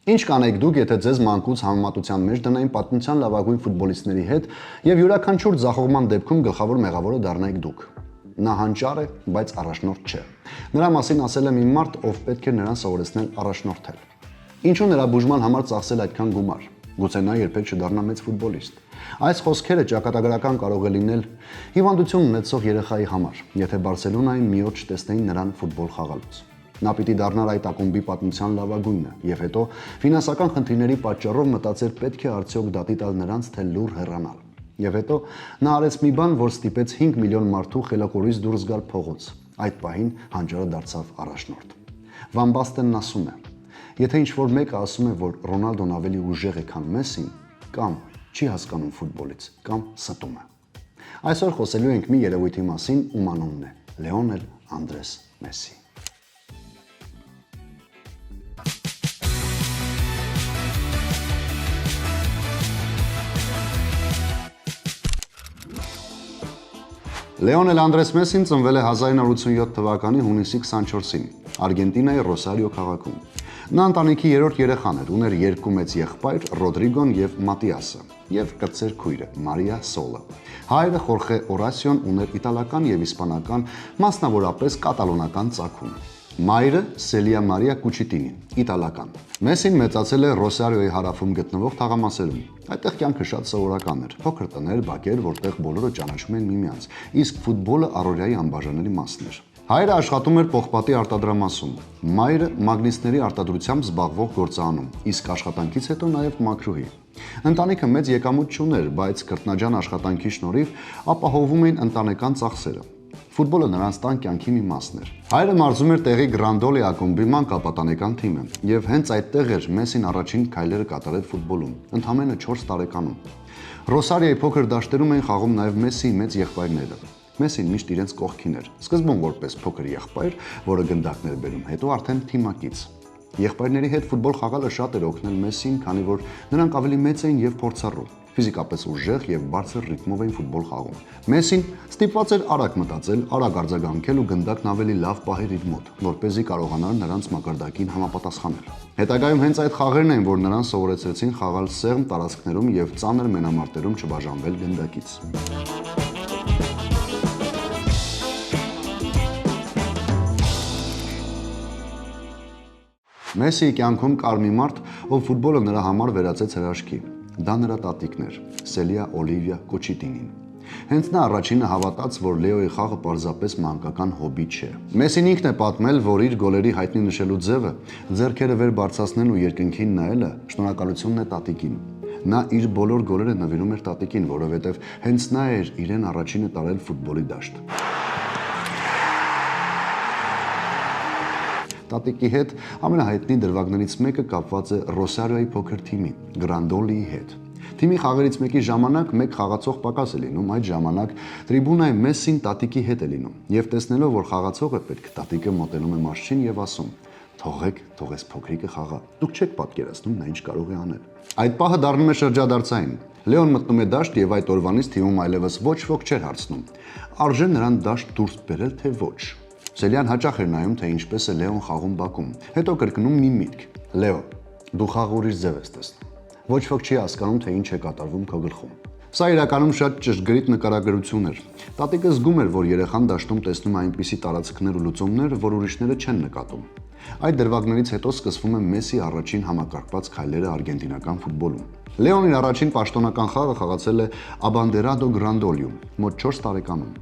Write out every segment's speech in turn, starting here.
Ինչ կանեք դուք, եթե ձեզ մանկուց համեմատության մեջ դնային պատմության լավագույն ֆուտբոլիստների հետ եւ յուրաքանչյուր ձախողման դեպքում գլխավոր մեղավորը դառնայիք դուք։ Նա հանճար է, բայց առաջնորդ չէ։ Նրա մասին ասել է մի մարդ, ով պետք է նրան սովորեցնել առաջնորդել։ Ինչու նրա բուժման համար ծախսել այդքան գումար։ Գուցե նա երբեք չդառնա մեծ ֆուտբոլիստ։ Այս խոսքերը ճակատագրական կարող է լինել հիվանդություն ունեցող երեխայի համար, եթե Բարսելոնային մի օր չտեսնեին նրան ֆուտբոլ խաղալուց։ Նա պիտի դառնար այդ ակումբի պատմության լավագույնը եւ հետո ֆինանսական խնդիրների պատճառով մտածեր պետք է արդյոք դատի տալ նրանց թե լուր հեռանալ։ Եվ հետո նա արեց մի բան, որ ստիպեց 5 միլիոն մարդու խելակորից դուրս գալ փողոց։ Այդ պահին հանճարը դարձավ առաջնորդ։ Վան Բաստենն ասում է. եթե ինչ-որ մեկը ասում է, որ Ռոնալդոն ավելի ուժեղ է, քան Մեսսին, կամ չի հասկանում ֆուտբոլից, կամ ստում է։ Այսօր խոսելու ենք մի երևույթի մասին, ում անունն է Լեոնել Անդրես Մեսսի։ Լեոնել Անդրես Մեսսին ծնվել է 1987 թվականի հունիսի 24-ին Արգենտինայի Ռոսարիո քաղաքում։ Նա ընտանիքի երրորդ երեխան էր, ուներ երկու մեծ եղբայր՝ Ռոդրիգոն եւ Մատիասը, եւ կրտսեր քույրը՝ Մարիա Սոլը։ Հայրը Խորխե Օրասիոն ուներ իտալական եւ իսպանական, մասնավորապես կատալոնական ծագում։ Մայրը Սելիա Մարիա Կուչիտինի, իտալական։ Մեսսին մեծացել է Ռոսարիոյի հարավում գտնվող թաղամասերում։ Այդտեղ կյանքը շատ սովորական էր։ Փոքր տներ, բակեր, որտեղ բոլորը ճանաչում են միմյանց, իսկ ֆուտբոլը առօրյայի անբաժանելի մասն էր։ Հայրը աշխատում էր պողպատի արտադրամասում, մայրը մագնիսների արտադրությամբ զբաղվող գործարանում, իսկ աշխատանքից հետո նաև մաքրուհի։ Ընտանիքը մեծ եկամուտ չուներ, բայց կրտնաջան աշխատանքի շնորհիվ ապահովում էին ընտանեկան ծախսերը։ Ֆուտբոլը նրանց տան կյանքի մի մասն էր։ Հայրը մարզում էր տեղի Գրանդոլի ակումբի մանկապատանեկան թիմը, եւ հենց այդտեղ էր Մեսսին առաջին քայլերը կատարել ֆուտբոլում, ընդամենը 4 տարեկանում։ Ռոսարիոյի փոքր դաշտերում էին խաղում նաև Մեսսիի մեծ եղբայրները։ Մեսսին միշտ իրենց կողքին էր, սկզբում որպես փոքր եղբայր, որը գնդակներ բերում, հետո արդեն թիմակից։ Եղբայրների հետ ֆուտբոլ խաղալը շատ էր օգնել Մեսսին, քանի որ նրանք ավելի մեծ էին եւ փորձառու, ֆիզիկապես ուժեղ եւ բարձր ռիթմով էին ֆուտբոլ խաղում։ Մեսսին ստիպված էր արագ մտածել, արագ արձագանքել ու գնդակն ավելի լավ պահել իր մոտ, որպեսզի կարողանար նրանց մակարդակին համապատասխանել։ Հետագայում հենց այդ խաղերն էին, որ նրան սովորեցրեցին խաղալ սեղմ տարածքներում եւ ծանր մենամարտերում չբաժանվել գնդակից։ Մեսսիի կյանքում կար մի մարդ, ով ֆուտբոլը նրա համար վերածեց հրաշքի։ Դա նրա տատիկն էր՝ Սելիա Օլիվիա Կոչիտինին։ Հենց նա առաջինը հավատաց, որ Լեոյի խաղը պարզապես մանկական հոբի չէ։ Մեսսին ինքն է պատմել, որ իր գոլերի հայտնի նշելու ձևը, ձեռքերը վեր բարձրացնելն ու երկնքին նայելը շնորհակալությունն է տատիկին։ Նա իր բոլոր գոլերը նվիրում էր տատիկին, որովհետև հենց նա էր իրեն առաջինը տարել ֆուտբոլի դաշտ։ Տատիկի հետ ամենահայտնի դրվագներից մեկը կապված է Ռոսարիոյի փոքր թիմի՝ Գրանդոլիի հետ։ Թիմի խաղերից մեկի ժամանակ մեկ խաղացող պակաս է լինում, այդ ժամանակ տրիբունայի Մեսսին տատիկի հետ է լինում, եւ տեսնելով, որ խաղացողը պետք, տատիկը մոտենում է մարշին եւ ասում. «Թողեք, թող էս փոքրիկը խաղա։ Դուք չեք պատկերացնում նա ինչ կարող է անել»։ Այդ պահը դառնում է շրջադարձային։ Լեոն մտնում է դաշտ եւ այդ օրվանից թիմում այլևս ոչ ոք չէր հարցնում. արժե նրան դաշտ դուրս բերել թե ոչ։ Սելիան հաճախ էր նայում, թե ինչպես է Լեոն խաղում բակում, հետո կրկնում մի միտք. «Լեո, դու խաղը ուրիշ ձև ես տեսնում։ Ոչ ոք չի հասկանում, թե ինչ է կատարվում քո գլխում»։ Սա իրականում շատ ճշգրիտ նկարագրություն էր։ Տատիկը զգում էր, որ երեխան դաշտում տեսնում է այնպիսի տարածքներ ու լուծումներ, որ ուրիշները չեն նկատում։ Այդ դրվագներից հետո սկսվում է Մեսսի առաջին համակարգված քայլերը արգենտինական ֆուտբոլում։ Լեոն իր առաջին պաշտոնական խաղը խաղացել է Աբանդերադո Գրանդոլիում, մոտ 4 տարեկանում։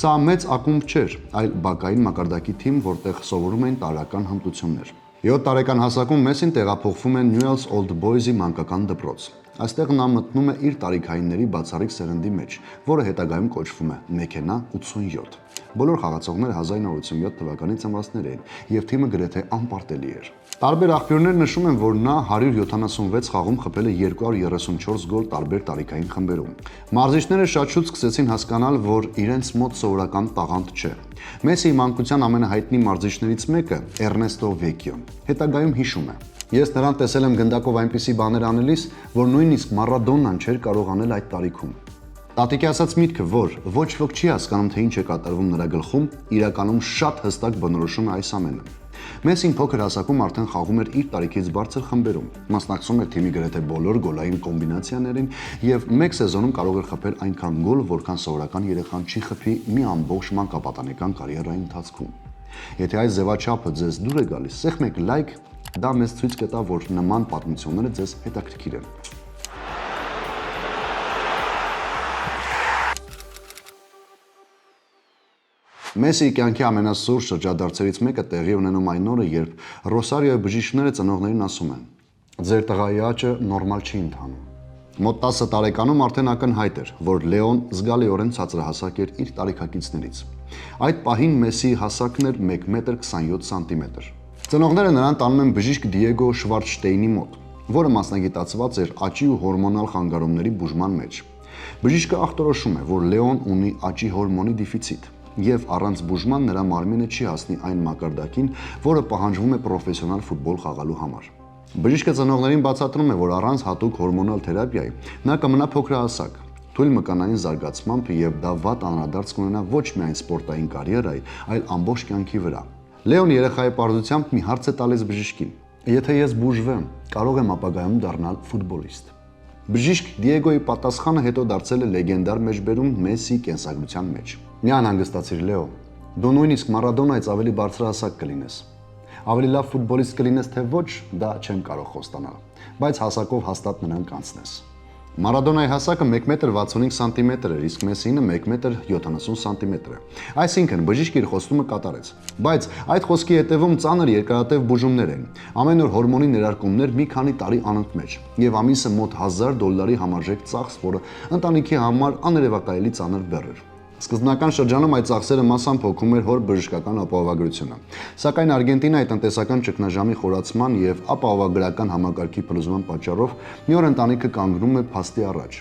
Սա մեծ ակումբ չէր, այլ բակային մակարդակի թիմ, որտեղ սովորում էին տարրական հմտություններ։ 7 տարեկան հասակում Մեսսին տեղափոխվում է Newell's Old Boys-ի մանկական դպրոց։ Այստեղ նա մտնում է իր տարիքայինների բացառիկ սերնդի մեջ, որը հետագայում կոչվում է Մեքենա 87։ Բոլոր խաղացողները 1987 թվականի ծնվածներ էին, եւ թիմը գրեթե անպարտելի էր։ Տարբեր աղբյուրներ նշում են, որ նա 176 խաղում խփել է 234 գոլ տարբեր տարիքային խմբերում։ Մարզիչները շատ շուտ սկսեցին հասկանալ, որ իրենց մոտ սովորական տաղանդ չէ։ Մեսսիի մանկության ամենահայտնի մարզիչներից մեկը Էրնեստո Վեկիոն հետագայում հիշում է. «Ես նրան տեսել եմ գնդակով այնպիսի բաներ անելիս, որ նույնիսկ Մարադոննան չէր կարող անել այդ տարիքում»։ Տատիկի ասած միտքը, որ ոչ ոք չի հասկանում, թե ինչ է կատարվում նրա գլխում, իրականում շատ հստակ բնորոշում է այս ամենը։ Մեսին փոքր հասակում արդեն խաղում էր իր տարիքից բարձր խմբերում, մասնակցում էր թիմի գրեթե բոլոր գոլային կոմբինացիաներին եւ մեկ սեզոնում կարող էր խփել այնքան գոլ, որքան սովորական երեխան չի խփի մի ամբողջ մանկապատանեկան կարիերայի ընթացքում։ Եթե այս ձևաչափը ձեզ դուր է գալիս, սեղմեք լայք, դա մեզ ցույց կտա, որ նման պատմությունները ձեզ հետաքրքիր են։ Մեսիի կյանքի ամենասուր շրջադարձերից մեկը տեղի ունենում այն օրը, երբ Ռոսարիոյի բժիշկները ծնողներին ասում են. «Ձեր տղայի աճը նորմալ չի ընթանում»։ Մոտ 10 տարեկանում արդեն ակնհայտ էր, որ Լեոն զգալիորեն ցածրահասակ էր իր տարիքակիցներից։ Այդ պահին Մեսիի հասակն էր 1 մետր 27 սանտիմետր։ Ծնողները նրան տանում են բժիշկ Դիեգո Շվարցշտեյնի մոտ, որը մասնագիտացված էր աճի ու հորմոնալ խանգարումների բուժման մեջ։ Բժիշկը ախտորոշում է, որ Լեոն ունի աճի հորմոնի դեֆիցիտ, եւ առանց բուժման նրա մարմինը չի հասնի այն մակարդակին, որը պահանջվում է պրոֆեսիոնալ ֆուտբոլ խաղալու համար։ Բժիշկը ծնողներին բացատրում է, որ առանց հատուկ հորմոնալ թերապիայի նա կմնա փոքրահասակ, թույլ մկանային զարգացմամբ եւ դա վատ անդրադարձ կունենա ոչ միայն սպորտային կարիերայի, այլ ամբողջ կյանքի վրա։ Լեոն երեխայի պարզությամբ մի հարց է տալիս բժիշկին. «Եթե ես բուժվեմ, կարող եմ ապագայում դառնալ ֆուտբոլիստ»։ Բժիշկ Դիեգոյի պատասխանը հետո դարձել է լեգենդար մեջբերում Մեսսիի կենսագրության մեջ։ «Մի անհանգստացիր, Լեո, դու նույնիսկ Մարադոնայից ավելի բարձրահասակ կլինես։ Ավելի լավ ֆուտբոլիստ կլինես, թե ոչ, դա չեմ կարող խոստանալ, բայց հասակով հաստատ նրան կանցնես»։ Մարադոնայի հասակը 1 մետր 65 սանտիմետր էր, իսկ Մեսսինը 1 մետր 70 սանտիմետր է։ Այսինքն բժիշկը իր խոստումը կատարեց։ Բայց այդ խոսքի հետևում ծանր երկարատև բուժումներ են, ամեն օր հորմոնի ներարկումներ մի քանի տարի անընդմեջ եւ ամիսը մոտ $1000 համարժեք ծախս, որը ընտանիքի համար աներևակայելի ծանր բեռ էր։ Սկզբնական շրջանում այդ ծախսերը մասամբ հոգում էր հոր բժշկական ապահովագրությունը, սակայն Արգենտինայի տնտեսական ճգնաժամի խորացման եւ ապահովագրական համակարգի փլուզման պատճառով մի օր ընտանիքը կանգնում է փաստի առաջ։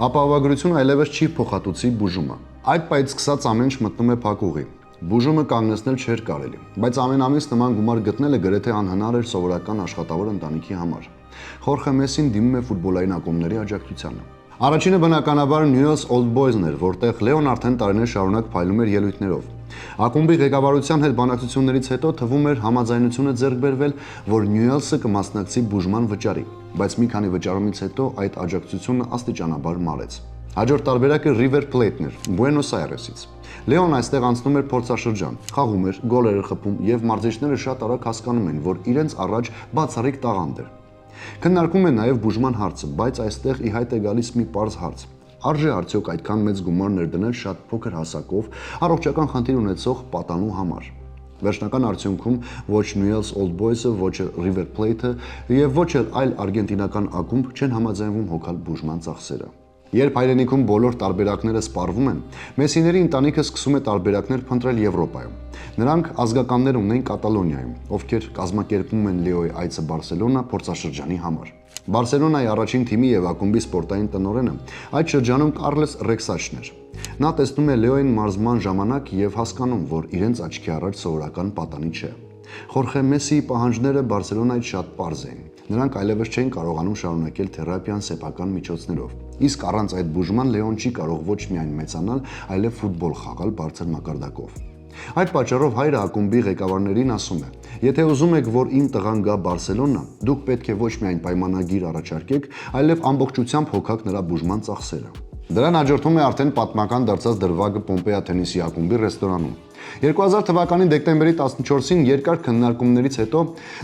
Ապահովագրությունը այլևս չի փոխհատուցի բուժումը։ Այդ պահից սկսած ամեն ինչ մտնում է փակուղի։ Բուժումը կանգնեցնել չէր կարելի, բայց ամեն ամիս նման գումար գտնելը գրեթե անհնար էր սովորական աշխատավոր ընտանիքի համար։ Խորխե Մեսին դիմում է ֆուտբոլային ակումբների աջակցությանը։ Առաջինը բնականաբար Newell's Old Boys-ն էր, որտեղ Լեոն արդեն տարիներ շարունակ փայլում էր ելույթներով։ Ակումբի ղեկավարության հետ բանակցություններից հետո թվում էր համաձայնությունը ձեռք բերվել, որ Newell's-ը կմասնակցի բուժման վճարի, բայց մի քանի վճարումից հետո այդ աջակցությունը աստիճանաբար մարեց։ Հաջորդ տարբերակը River Plate-ն էր, Buenos Aires-ից։ Լեոն այստեղ անցնում էր փորձաշրջան, խաղում էր, գոլեր էր խփում եւ մարզիչները շատ արագ հասկանում են, որ իրենց առաջ բացառիկ տաղանդ էր։ Քննարկում է նաև բուժման հարցը, բայց այստեղ ի հայտ է գալիս մի պարզ հարց. արժե արդյոք այդքան մեծ գումար ներդնել շատ փոքր հասակով առողջական խնդիր ունեցող պատանու համար։ Վերջնական արդյունքում ոչ Newell's Old Boys-ը, ոչ River Plate-ը եւ ոչ էլ այլ արգենտինական ակումբ չեն համաձայնվում հոգալ բուժման ծախսերը։ Երբ հայրենիքում բոլոր տարբերակները սպառվում են, Մեսիների ընտանիքը սկսում է տարբերակներ փնտրել Եվրոպայում։ Նրանք ազգականներ ունեն Կատալոնիայում, ովքեր կազմակերպում են Լեոյի այցը Բարսելոնա փորձաշրջանի համար։ Բարսելոնայի առաջին թիմի եւ ակումբի սպորտային տնօրենը այդ շրջանում Կարլես Ռեքսաչն էր։ Նա տեսնում է Լեոյին մարզման ժամանակ եւ հասկանում, որ իրենց աչքի առաջ սովորական պատանի չէ։ Խորխե Մեսիի պահանջները Բարսելոնայից շատ պարզ էին։ Նրանք այլևս չեն կարողանում շարունակել թերապիան սեփական միջոցներով։ Իսկ առանց այդ բուժման Լեոն չի կարող ոչ միայն մեծանալ, այլև ֆուտբոլ խաղալ բարձր մակարդակով։ Այդ պատճառով հայրը ակումբի ղեկավարներին ասում է. «Եթե ուզում եք, որ իմ տղան գա Բարսելոնա, դուք պետք է ոչ միայն պայմանագիր առաջարկեք, այլև ամբողջությամբ հոգաք նրա բուժման ծախսերը»։ Դրան հաջորդում է արդեն պատմական դարձած դրվագը Պոմպեա թենիսի ակումբի ռեստորանում։ 2000 թվականի դեկտեմբերի 14-ին երկար քննարկումներից հետո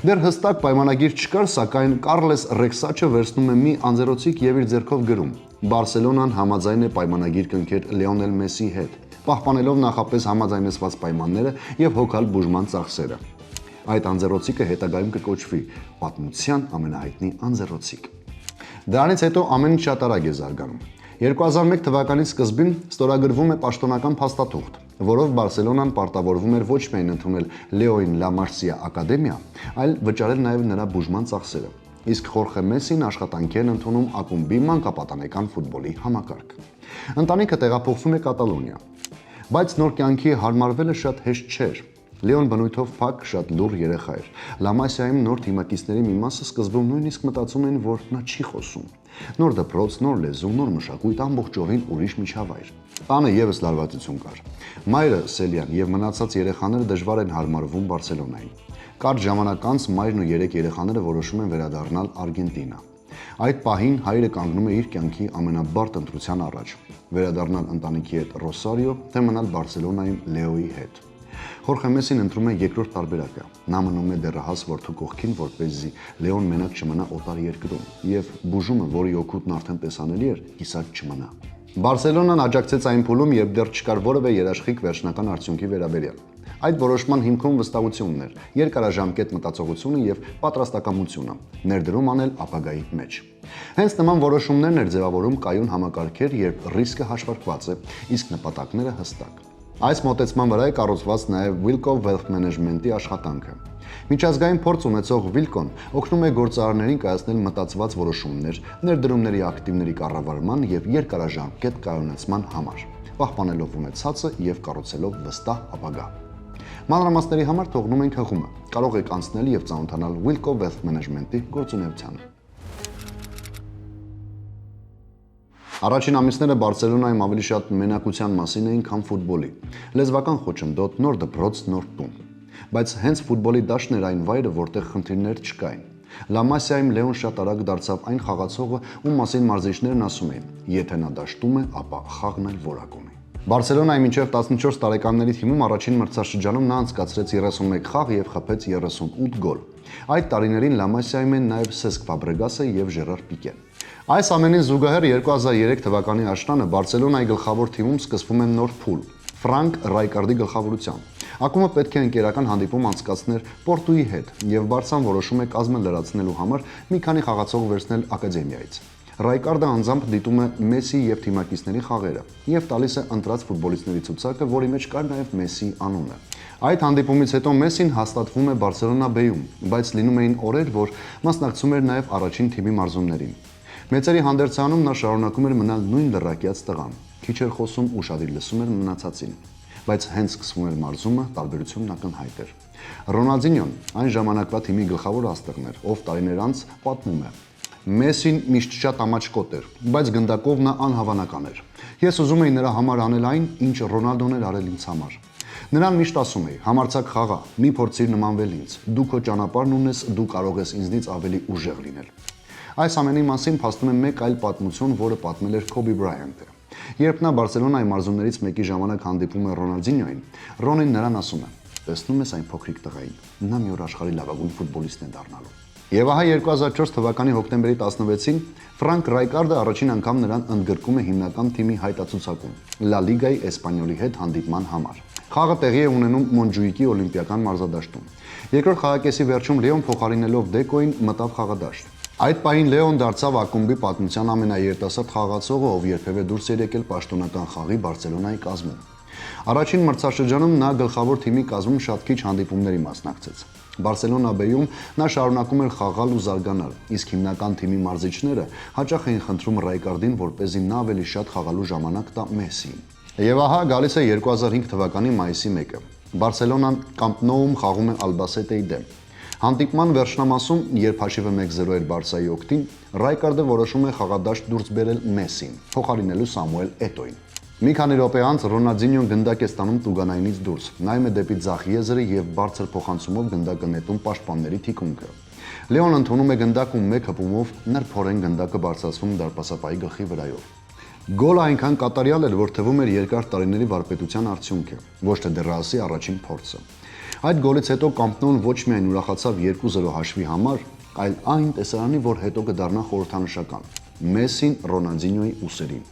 դեռ հստակ պայմանագիր չկար, սակայն Կարլես Ռեքսաչը վերցնում է մի անձեռոցիկ եւ իր ձեռքով գրում. «Բարսելոնան համաձայն է պայմանագիր կնքել Լեոնել Մեսսիի հետ, պահպանելով նախապես համաձայնեցված պայմանները եւ հոգալ բուժման ծախսերը»։ Այդ անձեռոցիկը հետագայում կկոչվի պատմության ամենահայտնի անձեռոցիկ։ Դրանից հետո ամեն ինչ շատ արագ է զարգանում։ 2001 թվականի սկզբին ստորագրվում է պաշտոնական փաստաթուղթ, որով Բարսելոնան պարտավորվում էր ոչ միայն ընդունել Լեոյին Լա Մարսիա ակադեմիա, այլ վճարել նաև նրա բուժման ծախսերը։ Իսկ Խորխե Մեսին աշխատանքի են ընդունում ակումբի մանկապատանեկան ֆուտբոլի համակարգ։ Ընտանիքը տեղափոխվում է Կատալոնիա, բայց նոր կյանքի հարմարվելը շատ հեշտ չէր։ Լեոն բնույթով փակ, շատ լուռ երեխա էր։ Լամասիայում նոր թիմակիցների մի մասը սկզբում նույնիսկ մտածում էին, որ նա չի խոսում։ Նոր դպրոց, նոր լեզու, նոր մշակույթ, ամբողջովին ուրիշ միջավայր։ Տանը եւս լարվածություն կար։ Մայրը Սելյան եւ մնացած երեխաները դժվար են հարմարվում Բարսելոնային։ Կարճ ժամանակ անց մայրն ու 3 երեխաները որոշում են վերադառնալ Արգենտինա։ Այդ պահին հայրը կանգնում է իր կյանքի ամենաբարդ ընտրության առաջ՝ վերադառնալ ընտանիքի հետ Ռոսարիո, թե մնալ Բարսելոնայում Լեոյի հետ։ Խորխե Մեսին ընտրում է երկրորդ տարբերակը։ Նա մնում է դեռահաս որդու կողքին, որպեսզի Լեոն մենակ չմնա օտար երկրում, եւ բուժումը, որի օգուտն արդեն տեսանելի էր, կիսատ չմնա։ Բարսելոնան աջակցեց այն փուլում, երբ դեռ չկար որևէ երաշխիք վերջնական արդյունքի վերաբերյալ։ Այդ որոշման հիմքում վստահությունն էր, երկարաժամկետ մտածողությունը եւ պատրաստակամությունը, ներդրում անել ապագայի մեջ։ Հենց նման որոշումներն էր ձևավորում կայուն համակարգեր, երբ ռիսկը հաշվարկված է, իսկ նպատակները հստակ։ Այս մոտեցման վրա է կառուցված նաև Wilco Wealth Management-ի աշխատանքը։ Միջազգային փորձ ունեցող Wilco-ն օգնում է գործարարներին կայացնել մտածված որոշումներ, ներդրումների ակտիվների կառավարման եւ երկարաժամկետ կայունացման համար, պահպանելով ունեցածը եւ կառուցելով վստահ ապագա։ Մանրամասների համար թողնում ենք հղումը։ Կարող եք անցնել եւ ծանոթանալ Wilco Wealth Management-ի գործունեությանը։ Առաջին ամիսները Բարսելոնայում ավելի շատ մենակության մասին էին, քան ֆուտբոլի։ Լեզվական խոչընդոտ, նոր դպրոց, նոր տուն։ Բայց հենց ֆուտբոլի դաշտն էր այն վայրը, որտեղ խնդիրներ չկային։ Լամասիայում Լեոն շատ արագ դարձավ այն խաղացողը, ում մասին մարզիչներն ասում էին. եթե նա դաշտում է, ապա խաղն էլ որակում է։ Բարսելոնայի մինչև 14 տարեկանների թիմում առաջին մրցաշրջանում նա անցկացրեց 31 խաղ եւ խփեց 38 գոլ։ Այդ տարիներին Լամասիայում են նաեւ Սեսկ Ֆաբրեգասը եւ Ժերար Պիկեն։ Այս ամենին զուգահեռ 2003 թվականի աշնանը Բարսելոնայի գլխավոր թիմում սկսվում է նոր փուլ՝ Ֆրանկ Ռայկարդի գլխավորությամբ։ Ակումբը պետք է ընկերական հանդիպում անցկացներ Պորտուի հետ եւ Բարսան որոշում է կազմը լրացնելու համար մի քանի խաղացող վերցնել ակադեմիայից։ Ռայկարդը անձամբ դիտում է Մեսսի եւ թիմակիցների խաղերը եւ տալիս է ընտրած ֆուտբոլիստների ցուցակը, որի մեջ կար նաեւ Մեսսի անունը։ Այդ հանդիպումից հետո Մեսսին հաստատվում է Բարսելոնա B-ում, բայց լինում էին օրեր, որ մասնակցում էր նաեւ առաջին թիմի մարզումներին։ Մեծերի հանդերձանում նա շարունակում էր մնալ նույն լրակյաց տղան, քիչ էր խոսում, ուշադիր լսում էր մնացածին, բայց հենց սկսվում էր մարզումը, տարբերությունն ակնհայտ էր։ Ռոնալդինյոն այն ժամանակվա թիմի գլխավոր աստղն էր, ով տարիներ անց պատմում է. Մեսին միշտ շատ ամաչկոտ էր, բայց գնդակով նա անհավանական էր։ Ես ուզում էի նրա համար անել այն, ինչ Ռոնալդոն էր արել ինձ համար։ Նրան միշտ ասում էի. համարձակ խաղա, մի փորձիր նմանվել ինձ։ Դու քո ճանապարհն ունես, դու կարող ես ինձնից ավելի ուժեղ լինել։ Այս ամենի մասին փաստում է մեկ այլ պատմություն, որը պատմել էր Քոբի Բրայանտը։ Երբ նա Բարսելոնայի մարզումներից մեկի ժամանակ հանդիպում է Ռոնալդինյոին, Ռոնին նրան ասում է. տեսնում ես այն փոքրիկ տղային, նա մի օր աշխարհի լավագույն ֆուտբոլիստն է դառնալու։ Եվ ահա 2004 թվականի հոկտեմբերի 16-ին Ֆրանկ Ռայկարդը առաջին անգամ նրան ընդգրկում է հիմնական թիմի հայտացուցակում Լա Լիգայի Էսպանյոլի հետ հանդիպման համար։ Խաղը տեղի է ունենում Մոնջուիկի օլիմպիական մարզադաշտում։ Երկրորդ խաղակեսի վերջում Լեոն փոխարինելով Դեկոին մտավ խաղադաշտ։ Այդ պահին Լեոն դարձավ ակումբի պատմության ամենաերիտասարդ խաղացողը, ով երբևէ դուրս էր եկել պաշտոնական խաղի Բարսելոնայի կազմում։ Առաջին մրցաշրջանում նա գլխավոր թիմի կազմում շատ քիչ հանդիպումների մասնակցեց։ Բարսելոնա B-ում նա շարունակում էր խաղալ ու զարգանալ, իսկ հիմնական թիմի մարզիչները հաճախ էին խնդրում Ռայկարդին, որպեսզի նա ավելի շատ խաղալու ժամանակ տա Մեսսիին։ Եվ ահա գալիս է 2005 թվականի մայիսի 1-ը։ Բարսելոնան Կամպ Նոուում խաղում է Ալբասետեի դեմ։ Հանդիպման վերջնամասում, երբ հաշիվը 1-0 էր Բարսայի օգտին, Ռայկարդը որոշում է խաղադաշտ դուրս բերել Մեսսին, փոխարինելու Սամուել Էտոին։ Մի քանի րոպե անց Ռոնալդինյոն գնդակ է ստանում տուգանայինից դուրս, նայում է դեպի ձախ եզրը եւ բարձր փոխանցումով գնդակը նետում պաշտպանների թիկունքը։ Լեոն ընդունում է գնդակը ու մեկ հպումով նրբորեն գնդակը բարձրացվում դարպասապայի գլխի վրայով։ Գոլը այնքան կատարյալ էր, որ թվում էր երկար տարիների վարպետության արդյունքը, ոչ թե դեռահասի առաջին փորձը։ Այդ գոլից հետո Կամպ Նոուն ոչ միայն ուրախացավ 2-0 հաշվի համար, այլ այն տեսարանի, որ հետո կդառնա խորհրդանշական։ Մեսսին Ռոնալդինյոյի ուսերին։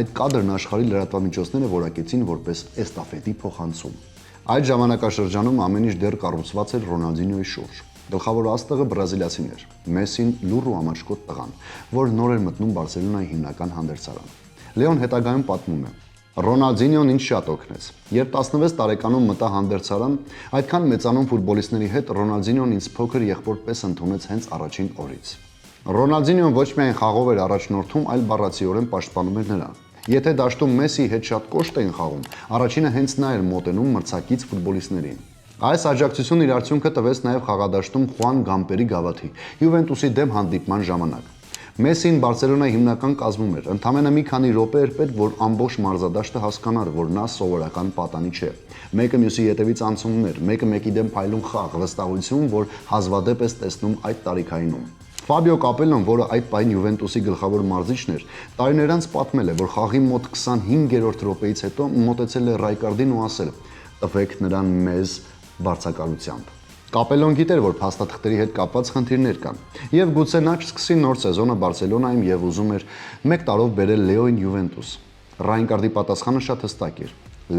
Այդ կադրն աշխարհի լրատվամիջոցները որակեցին որպես էստաֆետի փոխանցում։ Այդ ժամանակաշրջանում ամեն ինչ դեռ կառուցված էր Ռոնալդինյոյի շուրջ։ Գլխավոր աստղը բրազիլիացին էր, Մեսսին լուռ ու ամաչկոտ տղան, որ նոր էր մտնում Բարսելոնայի հիմնական հանդերձարան։ Լեոն հետագայում պատմում է. Ռոնալդինյոն ինձ շատ օգնեց։ Երբ 16 տարեկանում մտա հանդերձարան, այդքան մեծանուն ֆուտբոլիստների հետ Ռոնալդինյոն ինձ փոքր եղբոր պես ընդունեց հենց առաջին օրից։ Ռոնալդինյոն ոչ միայն խաղով էր առաջնորդում, այլ բառացիորեն պաշտպանում էր նրան։ Եթե դաշտում Մեսսիի հետ շատ կոշտ էին խաղում, առաջինը հենց նա էր մոտենում մրցակից ֆուտբոլիստներին։ Այս աջակցությունն իր արդյունքը տվեց նաև խաղադաշտում Խուան Գամպերի գավաթի Յուվենտուսի դեմ հանդիպման ժամանակ։ Մեսին Բարսելոնայի հիմնական կազմում էր։ Ընդամենը մի քանի րոպե էր պետք, որ ամբողջ մարզադաշտը հասկանար, որ նա սովորական պատանի չէ։ Մեկը մյուսի ետևից անցումներ, մեկը մեկի դեմ փայլուն խաղ, վստահություն, որ հազվադեպ ես տեսնում այդ տարիքայինում։ Ֆաբիո Կապելլոն, որը այդ պահին Յուվենտուսի գլխավոր մարզիչն էր, տարիներ անց պատմել է, որ խաղի մոտ 25-րդ րոպեից հետո մոտեցել է Ռայկարդին ու ասել. «Տվեք նրան մեզ բարձակալությամբ»։ Կապելլոն գիտեր, որ փաստաթղթերի հետ կապված խնդիրներ կան, եւ գուցե նա չսկսի նոր սեզոնը Բարսելոնայում եւ ուզում էր 1 տարով բերել Լեոին Յուվենտուս։ Ռայկարդի պատասխանը շատ հստակ էր.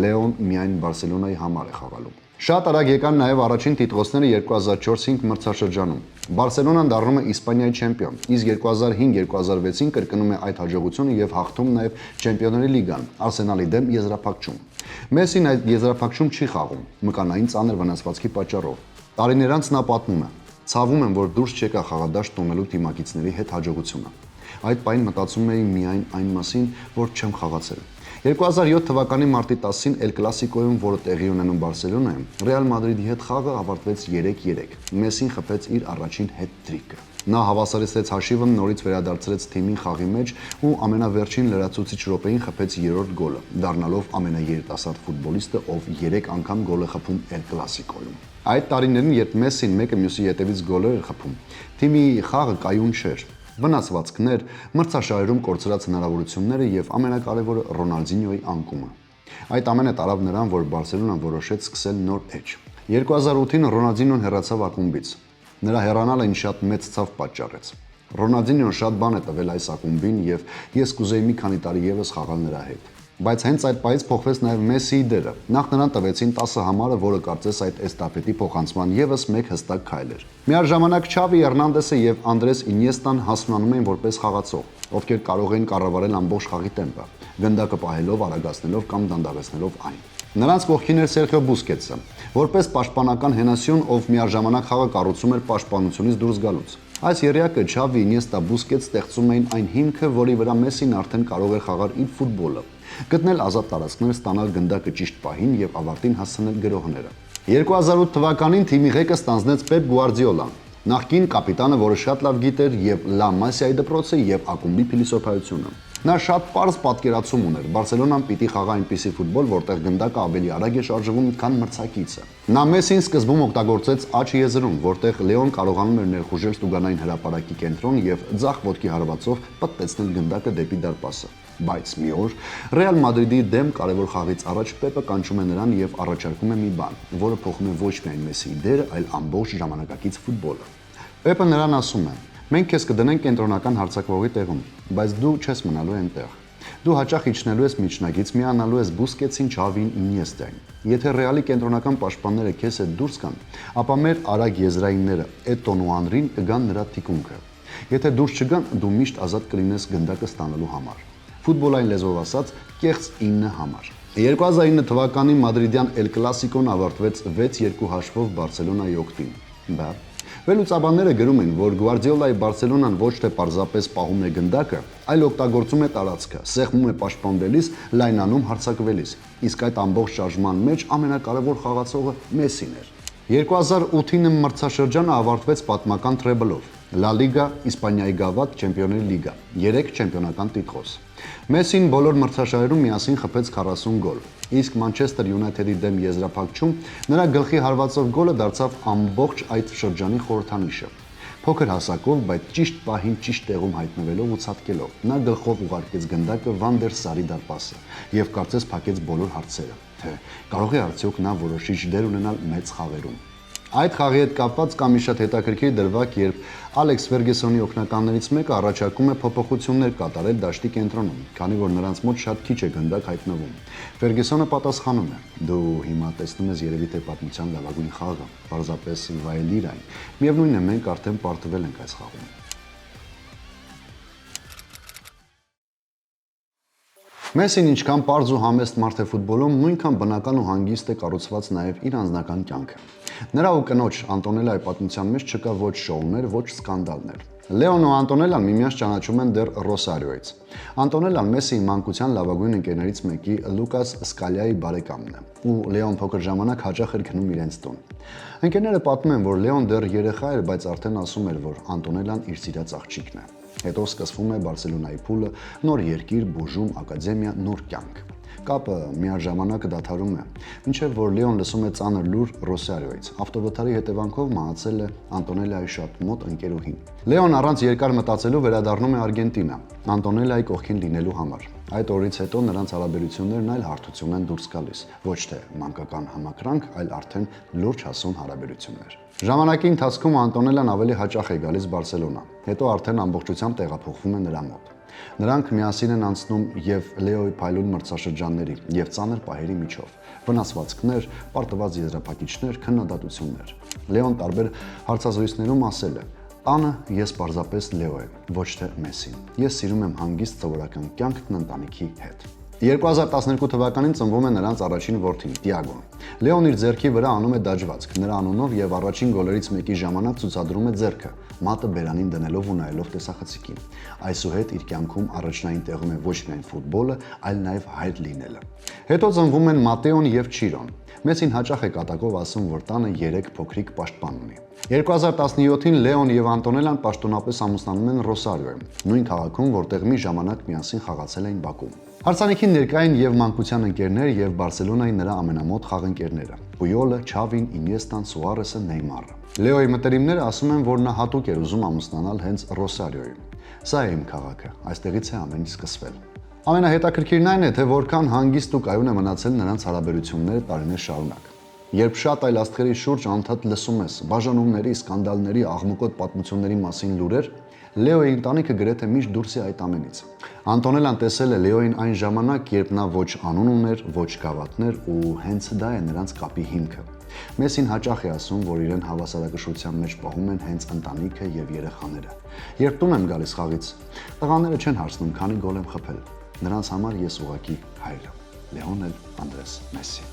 Լեոն միայն Բարսելոնայի համար է խաղալու։ Շատ արագ եկան նաև առաջին տիտղոսները 2004-5 մրցաշրջանում։ Բարսելոնան դառնում է Իսպանիայի չեմպիոն, իսկ 2005-2006-ին կրկնում է այդ հաջողությունը եւ հաղթում նաև Չեմպիոնների լիգան Արսենալի դեմ եզրափակում։ Մեսին այդ եզրափակում չի խաղում, մկանային ծանր վնասվածքի պատճառով։ Տարիներ անց նա պատմում է. «Ցավում եմ, որ դուրս չեկա խաղադաշտ տոնելու թիմակիցների հետ հաջողությունը։ Այդ պահին մտածում էի միայն այն մասին, որ չեմ խաղացել»։ 2007 թվականի մարտի 10-ին Էլ Կլասիկոյում, որը տեղի ունենում Բարսելոնայում, Ռեալ Մադրիդի հետ խաղը ավարտվեց 3-3։ Մեսին խփեց իր առաջին հետ-տրիկը։ Նա հավասարեցրեց հաշիվը, նորից վերադարձրեց թիմին խաղի մեջ ու ամենավերջին լրացուցիչ րոպեին խփեց 3-րդ գոլը, դառնալով ամենաերիտասարդ ֆուտբոլիստը, ով 3 անգամ գոլ է խփում Էլ Կլասիկոյում։ Այդ տարիներին, երբ Մեսին մեկը մյուսի ետևից գոլեր էր խփում, թիմի խաղը կայուն չէր։ Վնասվածքներ, մրցաշարերում կորցրած հնարավորությունները եւ ամենակարևորը Ռոնալդինյոյի անկումը։ Այդ ամենը տարավ նրան, որ Բարսելոնան որոշեց սկսել նոր էջ։ 2008-ին Ռոնալդինյոն հեռացավ ակումբից։ Նրա հեռանալը ինձ շատ մեծ ցավ պատճառեց։ Ռոնալդինյոն շատ բան է տվել այս ակումբին եւ ես կուզեի մի քանի տարի եւս խաղալ նրա հետ։ Բայց հենց այդ պահից փոխվեց նաև Մեսիի դերը։ Նախ նրան տվեցին 10 համարը, որը կարծես այդ էստաֆետի փոխանցման եւս մեկ հստակ քայլ էր։ Միաժամանակ Չավի Հեռնանդեսը եւ Անդրես Ինիեստան հասունանում էին որպես խաղացող, ովքեր կարող էին կառավարել ամբողջ խաղի տեմպը, գնդակը պահելով, արագացնելով կամ դանդաղեցնելով այն։ Նրանց կողքին էր Սերխիո Բուսկետսը, որպես պաշտպանական հենասյուն, ով միաժամանակ խաղը կառուցում էր պաշտպանությունից դուրս գալուց։ Այս երեակը Չավի, Ինիեստա, Բուսկետս ստեղծում էին այն հիմքը, որի վրա Մեսին արդեն կարող էր խաղալ իր ֆուտբոլը, գտնել ազատ տարածքներ, ստանալ գնդակը ճիշտ պահին եւ ավարտին հասցնել գրողները։ 2008 թվականին թիմի ղեկը ստանձնեց Պեպ Գուարդիոլան, նախկին կապիտանը, որը շատ լավ գիտեր եւ Լա Մասիայի դպրոցը եւ ակումբի փիլիսոփայությունը։ Նա շատ པարզ պատկերացում ուներ. Բարսելոնան պիտի խաղա այնպիսի ֆուտբոլ, որտեղ գնդակը ավելի արագ է շարժվում, քան մրցակիցը։ Նա Մեսին սկզբում օգտագործեց աջ եզրում, որտեղ Լեոն կարողանում էր ներխուժել Ստուգանային հրապարակի կենտրոն եւ ձախ ոտքի հարվածով պտտեցնել գնդակը դեպի դարպասը։ Բայց մի օր Ռեալ Մադրիդի դեմ կարևոր խաղից առաջ Պեպը կանչում է նրան եւ առաջարկում է մի բան, որը փոխում է ոչ միայն Մեսիի դերը, այլ ամբողջ ժամանակակից ֆուտբոլը։ Պեպը նրան ասում է. «Մենք քեզ կդնենք կենտրոնական հարձակվողի տեղում, բայց դու չես մնալու այնտեղ։ Դու հաճախ իջնելու ես միջնագից, միանալու ես Բուսկետսին, Չավին, Ինիեստային։ Եթե Ռեալի կենտրոնական պաշտպանները քեզ հետ դուրս գան, ապա մեր արագ եզրայինները Էտոն ու Անրին կգան նրա թիկունքը։ Եթե դուրս չգան, դու միշտ ազատ կլինես գնդակը ստանալու համար»։ Ֆուտբոլային լեզվով ասած, կեղծ 9 համար։ 2009 թվականի մադրիդյան Էլ Կլասիկոն ավարտվեց 6-2 հաշվով Բարսելոնայի օգտին։ Վերլուծաբանները գրում են, որ Գուարդիոլայի Բարսելոնան ոչ թե պարզապես պահում է գնդակը, այլ օգտագործում է տարածքը, սեղմում է պաշտպանվելիս, լայնանում հարձակվելիս, իսկ այդ ամբողջ շարժման մեջ ամենակարևոր խաղացողը Մեսին էր։ 2008-ին մրցաշրջանը ավարտվեց պատմական տրեբլով՝ Լա Լիգա, Իսպանիայի գավաթ, Չեմպիոնների լիգա, 3 չեմպիոնական տիտղոս։ Մեսին բոլոր մրցաշարերում միասին խփեց 40 գոլ, իսկ Մանչեսթեր Յունայթեդի դեմ եզրափակում նրա գլխի հարվածով գոլը դարձավ ամբողջ այդ շրջանի խորհրդանիշը։ Փոքր հասակով, բայց ճիշտ պահին ճիշտ տեղում հայտնվելով ու ցատկելով, նա գլխով ուղարկեց գնդակը Վան դեր Սարի դարպասը եւ կարծես փակեց բոլոր հարցերը, թե կարող է արդյոք նա որոշիչ դեր ունենալ մեծ խաղերում։ Այդ խաղի հետ կապված կա մի շատ հետաքրքիր դրվագ, երբ Ալեքս Ֆերգեսոնի օգնականներից մեկը առաջարկում է փոփոխություններ կատարել դաշտի կենտրոնում, քանի որ նրանց մոտ շատ քիչ է գնդակ հայտնվում։ Ֆերգեսոնը պատասխանում է. «Դու հիմա տեսնում ես երևի թե պատմության լավագույն խաղը, պարզապես վայելիր այն։ Միևնույն է, մենք արդեն պարտվել ենք այս խաղում»։ Մեսին ինչքան պարզ ու համեստ մարդ է ֆուտբոլում, նույնքան բնական ու հանգիստ է կառուցված նաև իր անձնական կյանքը։ Նրա ու կնոջ Անտոնելայի պատմության մեջ չկա ոչ շոուներ, ոչ սկանդալներ։ Լեոն ու Անտոնելան միմյանց ճանաչում են դեռ Ռոսարիոյից։ Անտոնելան Մեսսիի մանկության լավագույն ընկերներից մեկի Լուկաս Սկալիայի բարեկամն է, ու Լեոն փոքր ժամանակ հաճախ էր գնում իրենց տուն։ Ընկերները պատմում են, որ Լեոն դեռ երեխա էր, բայց արդեն ասում էր, որ Անտոնելան իր սիրած աղջիկն է։ Հետո սկսվում է Բարսելոնայի փուլը, նոր երկիր, բուժում, ակադեմիա, նոր կյանք։ Կապը միաժամանակ դադարում է, մինչև որ Լեոն լսում է ծանր լուր Ռոսարիոյից։ Ավտովթարի հետևանքով մահացել է Անտոնելայի շատ մոտ ընկերուհին։ Լեոն առանց երկար մտածելու վերադառնում է Արգենտինա, Անտոնելայի կողքին լինելու համար։ Այդ օրից հետո նրանց հարաբերություններն այլ հարթություն են դուրս գալիս, ոչ թե մանկական համակրանք, այլ արդեն լուրջ հասուն հարաբերություններ։ Ժամանակի ընթացքում Անտոնելան ավելի հաճախ է գալիս Բարսելոնա, հետո արդեն ամբողջությամբ տեղափոխվում է նրա մոտ։ Նրանք միասին են անցնում եւ Լեոյի փայլուն մրցաշրջանների եւ ծանր պահերի միջով։ Վնասվածքներ, պարտված եզրափակիչներ, քննադատություններ։ Լեոն տարբեր հարցազրույցներում ասել է. «Տանը ես պարզապես Լեո եմ, ոչ թե Մեսսին։ Ես սիրում եմ հանգիստ սովորական կյանքն ընտանիքի հետ»։ 2012 թվականին ծնվում է նրանց առաջին որդին՝ Տիագոն։ Լեոն իր ձեռքի վրա անում է դաջվածք, նրա անունով եւ առաջին գոլերից մեկի ժամանակ ցուցադրում է ձեռքը, մատը բերանին դնելով ու նայելով տեսախցիկին։ Այսուհետ իր կյանքում առաջնային տեղում է ոչ միայն ֆուտբոլը, այլ նաեւ հայր լինելը։ Հետո ծնվում են Մատեոն եւ Չիրոն։ Մեսին հաճախ է կատակով ասում, որ տանը 3 փոքրիկ պաշտպան ունի։ 2017-ին Լեոն եւ Անտոնելան պաշտոնապես ամուսնանում են Ռոսարիոյում, նույն քաղաքում, որտեղ մի ժամանակ միասին խաղացել էին Բաքվում։ Հարսանիքին ներկա են եւ մանկության ընկերներ եւ Բարսելոնայի նրա ամենամոտ խաղընկերները՝ Պույոլը, Չավին, Ինիեստան, Սուարեսը, Նեյմարը։ Լեոյի մտերիմները ասում են, որ նա հատուկ էր ուզում ամուսնանալ հենց Ռոսարիոյում։ Սա է իմ քաղաքը, այստեղից է ամեն ինչ սկսվել։ Ամենահետաքրքիրն այն է, թե որքան հանգիստ ու կայուն է մնացել նրանց հարաբերությունները տարիներ շարունակ։ Երբ շատ այլ աստղերի շուրջ անդադ լսում ես բաժանումների, սկանդալների, աղմուկոտ պատմությունների մասին լուրեր, Լեոյի ընտանիքը գրեթե միշտ դուրս է այդ ամենից։ Անտոնելան տեսել է Լեոյին այն ժամանակ, երբ նա ոչ անուն ուներ, ոչ գավաթներ, ու հենց դա է նրանց կապի հիմքը։ Մեսին հաճախ է ասում, որ իրեն հավասարակշռության մեջ պահում են հենց ընտանիքը եւ երեխաները։ Երբ տուն եմ գալիս խաղից, տղաները չեն հարցնում, քանի գոլ եմ խփել։ Նրանց համար ես ուղղակի հայր եմ։ Լեոնել Անդրես Մեսսի։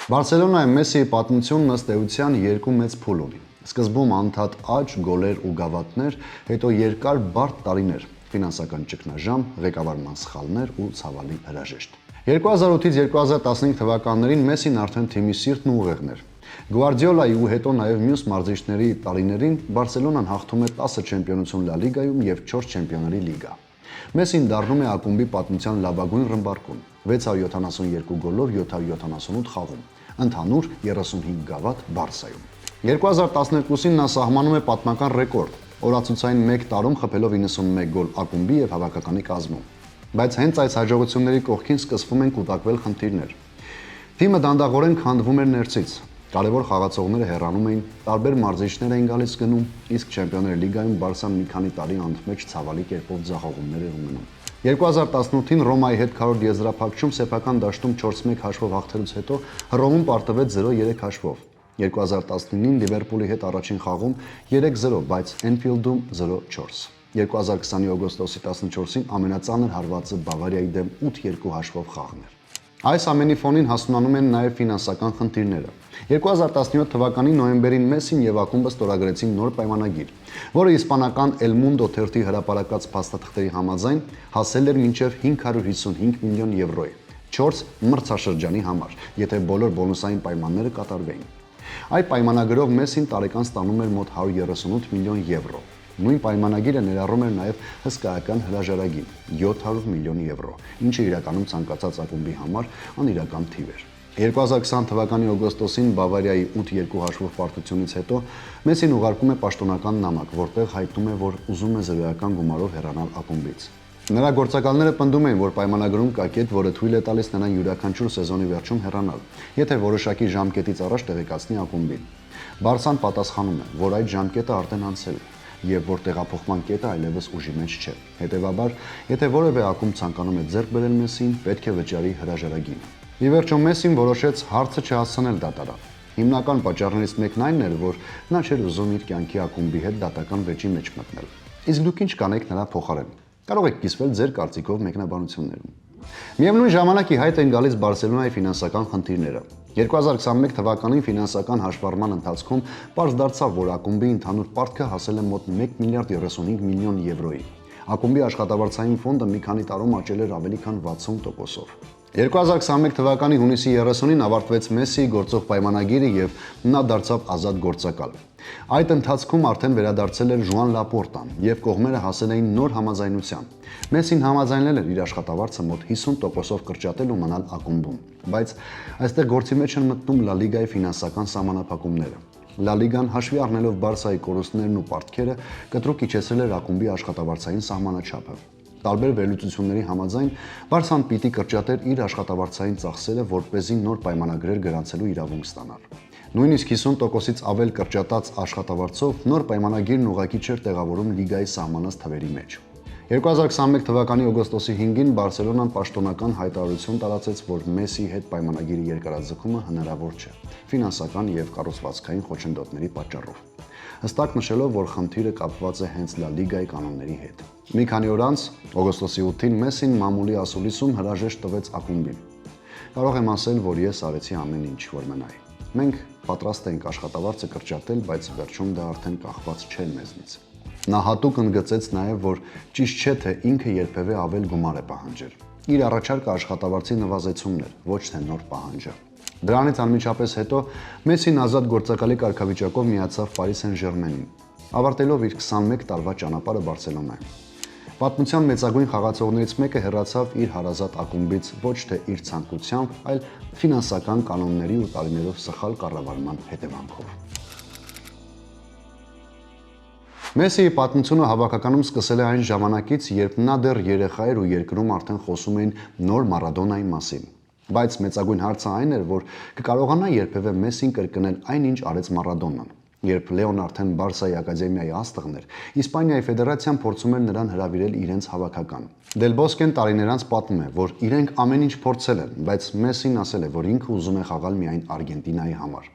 Բարսելոնայում Մեսսիի պատմությունն ըստ էության երկու մեծ փուլ ունի։ Սկզբում անդադ աճ, գոլեր ու գավաթներ, հետո երկար բարդ տարիներ, ֆինանսական ճգնաժամ, ղեկավարման սխալներ ու ցավալի հրաժեշտ։ 2008-ից 2015 թվականներին Մեսսին արդեն թիմի սիրտն ու ուղեղն էր։ Գվարդիոլայի ու հետո նաև մյուս մարզիչների տարիներին Բարսելոնան հաղթում է 10 չեմպիոնություն Լա Լիգայում եւ 4 չեմպիոնների լիգա։ Մեսին դառնում է ակումբի պատմության լավագույն ռմբարկուն՝ 672 գոլով 778 խաղում, ընդհանուր 35 գավաթ Բարսայում։ 2012-ին նա սահմանում է պատմական ռեկորդ՝ օրացուցային 1 տարում խփելով 91 գոլ ակումբի եւ հավաքականի կազմում։ Բայց հենց այս հաջողությունների կողքին սկսվում են կուտակվել խնդիրներ։ Թիմը դանդաղորեն քանդվում էր ներսից։ Կարևոր խաղացողները հեռանում էին, տարբեր մարզիչներ էին գալիս գնում, իսկ Չեմպիոնների լիգայում Բարսան մի քանի տարի անընդմեջ ցավալի կերպով ձախողումներ էր ունենում։ 2018-ին Ռոմայի հետ քառորդ եզրափակում սեփական դաշտում 4-1 հաշվով հաղթելուց հետո Հռոմում պարտվեց 0-3 հաշվով։ 2019-ին Լիվերպուլի հետ առաջին խաղում 3-0, բայց Էնֆիլդում 0-4։ 2020-ի օգոստոսի 14-ին ամենածանր հարվածը Բավարիայի դեմ 8-2 հաշվով խաղն էր։ Այս ամենի ֆոնին հասունանում են նաև ֆինանսական խնդիրները։ 2017 թվականի նոյեմբերին Մեսին եւ ակումբը ստորագրեցին նոր պայմանագիր, որը իսպանական El Mundo թերթի հրապարակած փաստաթղթերի համաձայն հասել էր մինչև 555 միլիոն եվրոյի, 4 մրցաշրջանի համար, եթե բոլոր բոնուսային պայմանները կատարվեին։ Այդ պայմանագրով Մեսին տարեկան ստանում էր մոտ 138 միլիոն եվրո։ Նույն պայմանագիրը ներառում էր նաև հսկայական հրաժարագին՝ 700 միլիոն եվրո, ինչը իրականում ցանկացած ակումբի համար անիրական թիվ էր։ 2020 թվականի օգոստոսին Բավարիայի 8-2 հաշվով պարտությունից հետո Մեսին ուղարկում է պաշտոնական նամակ, որտեղ հայտնում է, որ ուզում է զրոյական գումարով հեռանալ ակումբից։ Նրա գործակալները պնդում են, որ պայմանագրում կա կետ, որը թույլ է տալիս նրան յուրաքանչյուր սեզոնի վերջում հեռանալ, եթե որոշակի ժամկետից առաջ տեղեկացնի ակումբին։ Բարսան պատասխանում է, որ այդ ժամկետը արդեն անցել է եւ որ տեղափոխման կետը այլևս ուժի մեջ չէ։ Հետևաբար, եթե որևէ ակումբ ցանկանում է ձեռք բերել Մեսին, պետք է վճարի հրաժարագին։ Ի վերջո Մեսին որոշեց հարցը չհասցնել դատարան։ Հիմնական պատճառներից մեկն այն էր, որ նա չէր ուզում իր կյանքի ակումբի հետ դատական վեճի մեջ մտնել։ Իսկ դուք ինչ կանեք նրա փոխարեն։ Կարող եք կիսվել ձեր կարծիքով մեկնաբանություններում։ Միևնույն ժամանակ ի հայտ են գալիս Բարսելոնայի ֆինանսական խնդիրները։ 2021 թվականին ֆինանսական հաշվառման ընթացքում պարզ դարձավ, որ ակումբի ընդհանուր պարտքը հասել է մոտ 1 միլիարդ 35 միլիոն եվրոյի։ Ակումբի աշխատավարձային ֆոնդը մի քանի տարում աճել էր ավելի քան 60%-ով։ 2021 թվականի հունիսի 30-ին ավարտվեց Մեսսիի գործող պայմանագիրը եւ նա դարձավ ազատ գործակալ։ Այդ ընթացքում արդեն վերադարձել էր Ժուան Լապորտան եւ կողմերը հասել էին նոր համաձայնության։ Մեսսին համաձայնել էր իր աշխատավարձը մոտ 50%-ով կրճատել ու մնալ ակումբում, բայց այստեղ գործի մեջ են մտնում Լա Լիգայի ֆինանսական սահմանափակումները։ Լա Լիգան հաշվի առնելով Բարսայի կորուստներն ու պարտքերը կտրուկ իջեցրել էր ակումբի աշխատավարձային սահմանաչափը։ Տարբեր վերլուծությունների համաձայն Բարսան պիտի կրճատեր իր աշխատավարձային ծախսերը, որպեսզի նոր պայմանագրեր գրանցելու իրավունք ստանար։ Նույնիսկ 50%-ից ավել կրճատած աշխատավարձով նոր պայմանագիրն ուղղակի չէր տեղավորում լիգայի սահմանած թվերի մեջ։ 2021 թվականի օգոստոսի 5-ին Բարսելոնան պաշտոնական հայտարարություն տարածեց, որ Մեսսիի հետ պայմանագիրի երկարաձգումը հնարավոր չէ ֆինանսական եւ կառուցվածքային խոչընդոտների պատճառով, հստակ նշելով, որ խնդիրը կապված է հենց Լա Լիգայի կանոնների հետ։ Մի քանի օր անց, օգոստոսի 8-ին Մեսսին մամուլի ասուլիսում հրաժեշտ տվեց ակումբին։ Կարող եմ ասել, որ ես արեցի ամեն ինչ, որ մնայի։ Մենք պատրաստ ենք աշխատավարձը կրճատել, բայց վերջում դա արդեն կախված չէ մեզնից։ Նա հատուկ ընդգծեց նաև, որ ճիշտ չէ, թե ինքը երբևէ ավել գումար է պահանջել։ Իր առաջարկը աշխատավարձի նվազեցումն էր, ոչ թե նոր պահանջը։ Դրանից անմիջապես հետո Մեսսին ազատ գործակալի կարգավիճակով միացավ Պարի Սեն-Ժերմենին, ավարտելով իր 21 տարվա ճանապարհը Բարսելոնայում։ Պատմության մեծագույն խաղացողներից մեկը հեռացավ իր հարազատ ակումբից ոչ թե իր ցանկությամբ, այլ ֆինանսական կանոնների ու տարիներով սխալ կառավարման հետևանքով։ Մեսսիի պատմությունը հավաքականում սկսել է այն ժամանակից, երբ նա դեռ երեխա էր ու երկրում արդեն խոսում էին նոր Մարադոնայի մասին։ Բայց մեծագույն հարցը այն էր, որ կկարողանա երբևէ Մեսսին կրկնել այն, ինչ արեց Մարադոնան։ Երբ Լեոն արդեն Բարսայի ակադեմիայի աստղն էր, Իսպանիայի ֆեդերացիան փորձում էր նրան հրավիրել իրենց հավաքական։ Դել Բոսկեն տարիներ անց պատմում է, որ իրենք ամեն ինչ փորձել են, բայց Մեսսին ասել է, որ ինքը ուզում է խաղալ միայն Արգենտինայի համար։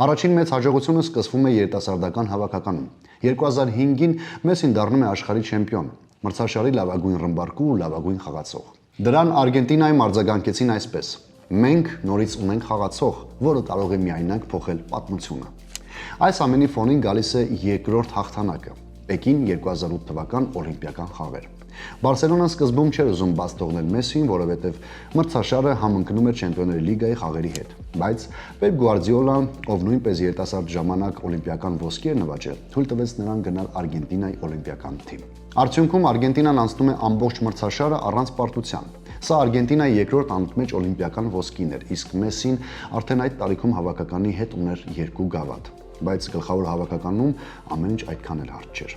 Առաջին մեծ հաջողությունը սկսվում է երիտասարդական հավաքականում։ 2005-ին Մեսսին դառնում է աշխարհի չեմպիոն, մրցաշարի լավագույն ռմբարկու ու լավագույն խաղացող։ Դրան Արգենտինայում արձագանքեցին այսպես. «Մենք նորից ունենք խաղացող, որը կարող է միայնակ փոխել պատմությունը»։ Այս ամենի ֆոնին գալիս է երկրորդ հաղթանակը՝ Պեկին 2008 թվական Օլիմպիական խաղեր։ Բարսելոնան սկզբում չէր ուզում բաց թողնել Մեսսին, որովհետև մրցաշարը համընկնում էր Չեմպիոնների լիգայի խաղերի հետ։ Բայց Պեպ Գուարդիոլան, ով նույնպես երիտասարդ ժամանակ օլիմպիական ոսկի էր նվաճել, թույլ տվեց նրան գնալ Արգենտինայի օլիմպիական թիմ։ Արդյունքում Արգենտինան անցնում է ամբողջ մրցաշարը առանց պարտության։ Սա Արգենտինայի երկրորդ անընդմեջ օլիմպիական ոսկին էր, իսկ Մեսսին արդեն այդ տարիքում հավաքականի հետ ուներ 2 գավաթ։ Բայց գլխավոր հավաքականում ամեն ինչ այդքան էլ հարթ չէր։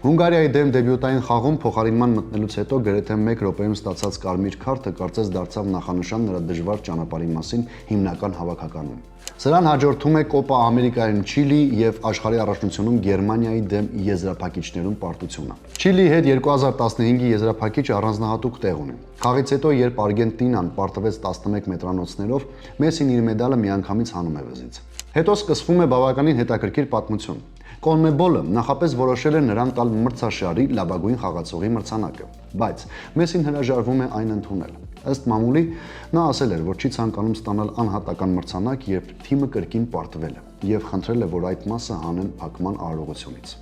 Հունգարիայի դեմ դեբյուտային խաղում փոխարինման մտնելուց հետո գրեթե 1 րոպեում ստացած կարմիր քարտը կարծես դարձավ նախանշան նրա դժվար ճանապարհի մասին հիմնական հավաքականում։ Սրան հաջորդում է Կոպա Ամերիկայում Չիլի եւ աշխարհի առաջնությունում Գերմանիայի դեմ եզրափակիչներում պարտությունը։ Չիլիի հետ 2015-ի եզրափակիչը առանձնահատուկ տեղ ունի։ Խաղից հետո, երբ Արգենտինան պարտվեց 11 մետրանոցներով, Մեսսին իր մեդալը միանգամից հանում է վզից։ Հետո սկսվում է բավականին հետաքրքիր պատմություն։ Կոնմեբոլը նախապես որոշել է նրան տալ մրցաշարի լավագույն խաղացողի մրցանակը, բայց Մեսսին հրաժարվում է այն ընդունել։ Ըստ մամուլի, նա ասել էր, որ չի ցանկանում ստանալ անհատական մրցանակ, երբ թիմը կրկին պարտվել է, եւ խնդրել է, որ այդ մասը հանեն փակման արարողությունից։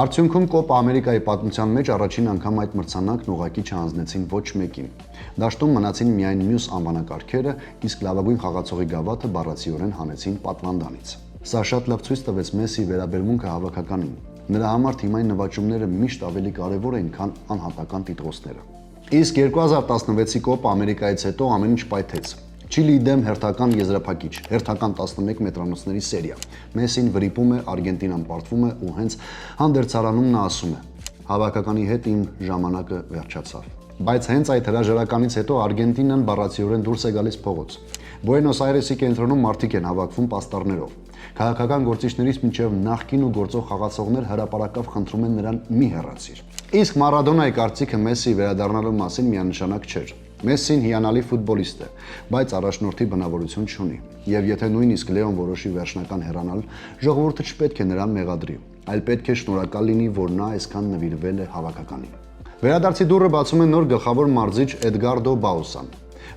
Արդյունքում Կոպա Ամերիկայի պատմության մեջ առաջին անգամ այդ մրցանակն ուղղակի չհանձնեցին ոչ մեկին։ Դաշտում մնացին միայն մյուս անվանակարգերը, իսկ լավագույն խաղացողի գավաթը բառացիորեն հանեցին պատվանդանից։ Սա շատ լավ ցույց տվեց Մեսսիի վերաբերմունքը հավաքականին։ Նրա համար թիմային նվաճումները միշտ ավելի կարևոր էին, քան անհատական տիտղոսները։ Իսկ 2016-ի Կոպա Ամերիկայից հետո ամեն ինչ պայթեց։ Չիլիի դեմ հերթական եզրափակիչ, հերթական 11 մետրանոցների սերիա։ Մեսսին վրիպում է, Արգենտինան պարտվում է ու հենց հանդերձարանում նա ասում է. «Հավաքականի հետ իմ ժամանակը վերջացավ»։ Բայց հենց այդ հրաժարականից հետո Արգենտինան բառացիորեն դուրս է գալիս փողոց։ Բուենոս Այրեսի կենտրոնում մարդիկ են հավաքվում պաստառներով։ Քաղաքական գործիչներից մինչև նախկին ու գործող խաղացողներ հրապարակավ խնդրում են նրան մի հեռացիր։ Իսկ Մարադոնայի կարծիքը Մեսսիի վերադառնալու մասին միանշանակ չէր։ Մեսսին հիանալի ֆուտբոլիստ է, բայց առաջնորդի բնավորություն չունի։ Եվ եթե նույնիսկ Լեոն որոշի վերջնական հեռանալ, ժողովուրդը չպետք է նրան մեղադրի, այլ պետք է շնորհակալ լինի, որ նա այսքան նվիրվել է հավաքականին։ Վերադարձի դուռը բացում է նոր գլխավոր մարզիչ Էդգարդո Բաուսան։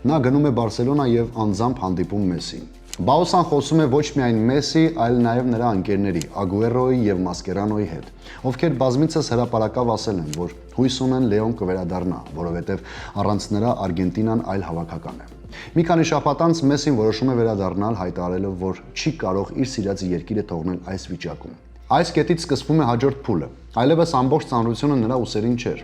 Նա գնում է Բարսելոնա եւ անձամբ հանդիպում Մեսսին։ Բաուսան խոսում է ոչ միայն Մեսսի, այլ նաև նրա ընկերների Ագուերոյի եւ Մասկերանոյի հետ, ովքեր բազմիցս հրապարակավ ասել են, որ հույս ունեն Լեոն կվերադառնա, որովհետեւ առանց նրա Արգենտինան այլ հավաքական է։ Մի քանի շաբաթ անց Մեսսին որոշում է վերադառնալ, հայտարարելով, որ չի կարող իր սիրած երկիրը թողնել այս վիճակում։ Այս կետից սկսվում է հաջորդ փուլը։ Այլևս ամբողջ ծանրությունը նրա ուսերին չէր։